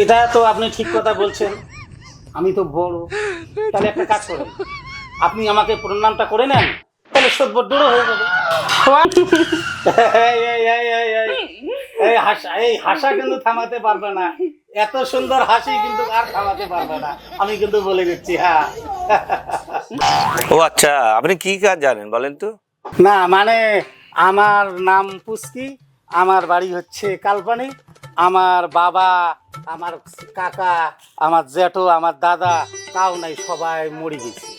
এটা তো আপনি ঠিক কথা বলছেন, আমি তো বড়। তাহলে একটা কাজ করেন, আপনি আমাকে প্রণামটা করে নেন, তাহলে সদ্বর হয়ে যাবে। এই, এই, এই, এই, এই, এই হাসা কিন্তু থামাতে পারবে না। এত সুন্দর হাসি কিন্তু আর থামাতে পারবে না, আমি কিন্তু বলে দিচ্ছি। হ্যাঁ। ও আচ্ছা, আপনি কি কাজ জানেন বলেন তো? না মানে আমার নাম পুস্কি, আমার বাড়ি হচ্ছে কালপানি। আমার বাবা, আমার কাকা, আমার জ্যাঠো, আমার দাদা কাউ নাই, সবাই মরে গেছে।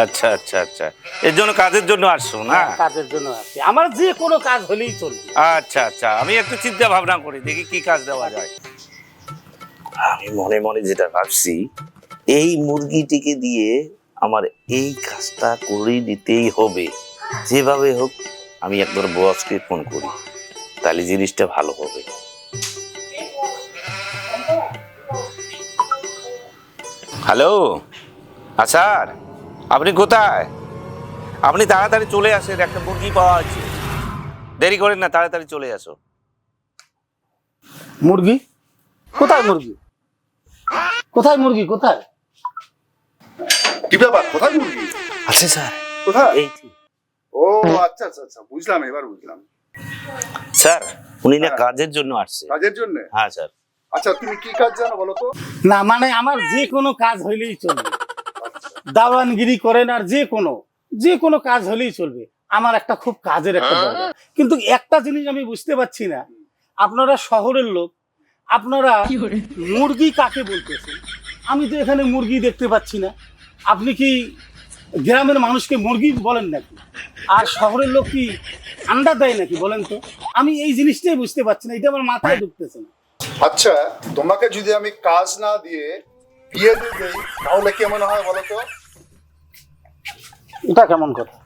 আচ্ছা আচ্ছা আচ্ছা, এর জন্য কাজের জন্য আসছো না? কাজের জন্য আসছি, আমার যে কোনো কাজ হলেই চলবে। আচ্ছা আচ্ছা, আমি একটু চিন্তা ভাবনা করি, দেখি কি কাজ দেওয়া যায়। আমি মনে মনে যেটা ভাবছি, এই মুরগিটিকে দিয়ে আমার এই কাজটা করে নিতেই হবে। যেভাবে হোক আমি একবার বসকে ফোন করি, তাহলে জিনিসটা ভালো হবে। হ্যালো, স্যার আপনি কোথায়? আপনি তাড়াতাড়ি চলে আসেন, একটা মুরগি পাওয়া আছে। দেরি করেন না, তাড়াতাড়ি চলে আসো। মুরগি কোথায়? মুরগি কোথায়? মুরগি কোথায়? কি ব্যাপার, কোথায় মুরগি? আছে স্যার, কোথায়? এই তো। ও আচ্ছা আচ্ছা আচ্ছা, বুঝলাম, এবার বুঝলাম। স্যার উনি না হ্যাঁ। কাজের জন্য আসছে। কাজের জন্য? হ্যাঁ স্যার। আচ্ছা, তুমি কি কাজ জানো বলো তো? না মানে আমার যে কোনো কাজ হইলেই চলবে, দাওয়ানগিরি করেন আর যে কোনো কাজ হলেই চলবে। আমার একটা খুব কাজের একটা দরকার, কিন্তু একটা জিনিস আমি বুঝতে পারছি না, আপনারা শহরের লোক, আপনারা মুরগি কাকে বলতেছেন? আমি তো এখানে মুরগি দেখতে পাচ্ছি না। আপনি কি গ্রামের মানুষকে মুরগি বলেন নাকি? আর শহরের লোক কি আন্ডা দেয় নাকি বলেন তো? আমি এই জিনিসটাই বুঝতে পারছি না, এটা আমার মাথায় ঢুকতেছে না। আচ্ছা, তোমাকে যদি আমি কাজ না দিয়ে বিয়ে দিয়ে দেই তাহলে কেমন হয় বলো তো? এটা কেমন কথা?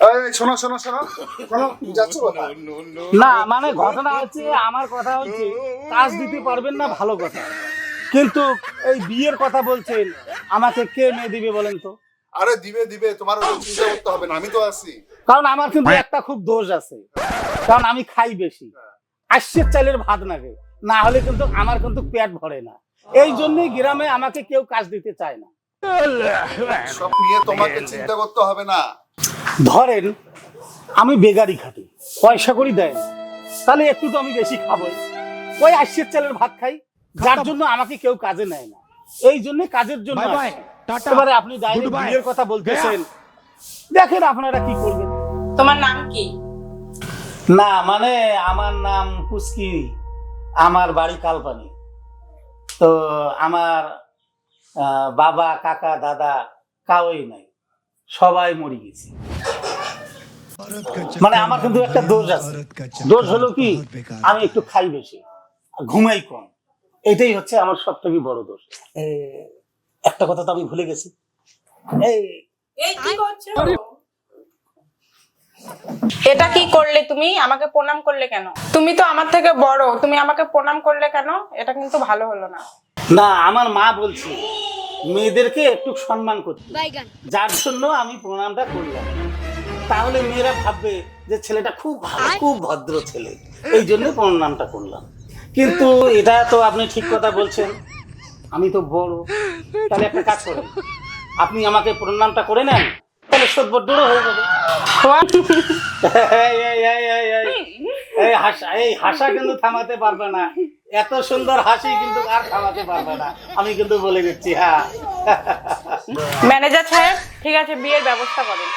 এই শোনো শোনো শোনো শোনো, তুমি যাচ্ছ কোথায়? না মানে ঘটনা হচ্ছে, আমার কথা হচ্ছে কাজ দিতে পারবেন না ভালো কথা, কিন্তু এই বিয়ের কথা বলছেন, আমাকে কে মেয়ে দিবে বলেন তো? আরে দিবে দিবে, তোমার ওটা চিন্তা করতে হবে না, আমি তো আছি। কারণ আমার কিন্তু একটা খুব দোষ আছে, কারণ আমি খাই বেশি, আশ্বের চালের ভাত নাগে, না হলে কিন্তু আমার কিন্তু পেট ভরে না। এই জন্যই গ্রামে আমাকে কেউ কাজ দিতে চায় না। সব নিয়ে তোমাকে চিন্তা করতে হবে না। ধরেন আমি বেগারি খাটি, পয়সা করি দেয় না, তাহলে একটু তো আমি বেশি খাবোই, ওই আশ্বের চালের ভাত খাই, যার জন্য আমাকে কেউ কাজে নেয় না। এই জন্য কাজের জন্য আসি। এবারে আপনি ডাইরেক্ট বিয়ের কথা বলতেছেন, দেখেন আপনারা কি করবেন। তোমার নাম কি? না মানে আমার নাম পুস্কি, আমার বাড়ি কালপানি। তো আমার বাবা, কাকা, দাদা কাউই নাই, সবাই মরে গেছে। মানে আমার কিন্তু একটা দোষ আছে, দোষ হলো কি আমি একটু খাই বেশি, ঘুমাই কম, এটাই হচ্ছে আমার সব থেকে বড় দোষ। একটা কথা তো আমি ভুলে গেছি, এই কি করছো? এটা কি করলে তুমি? আমাকে প্রণাম করলে কেন? তুমি তো আমার থেকে বড়, তুমি আমাকে প্রণাম করলে কেন? এটা কিন্তু ভালো হলো না। না আমার মা বলছে মেয়েদেরকে একটু সম্মান করতে, যার জন্য আমি প্রণামটা করলাম। তাহলে মেয়েরা ভাববে যে ছেলেটা খুব ভালো, খুব ভদ্র ছেলে, এই জন্য প্রণামটা করলাম। কিন্তু এটা তো আপনি ঠিক কথা বলছেন, আমি তো বড়। তাহলে একটা কাজ করেন, আপনি আমাকে প্রণামটা করে নেন, তাহলে সদ্বর হয়ে যাবে। এই, এই, এই, এই, এই, এই হাসা কিন্তু থামাতে পারবে না, এত সুন্দর হাসি কিন্তু আর থামাতে পারবে না, আমি কিন্তু বলে দিচ্ছি। হ্যাঁ। ম্যানেজার সাহেব, ঠিক আছে, বিয়ের ব্যবস্থা করেন।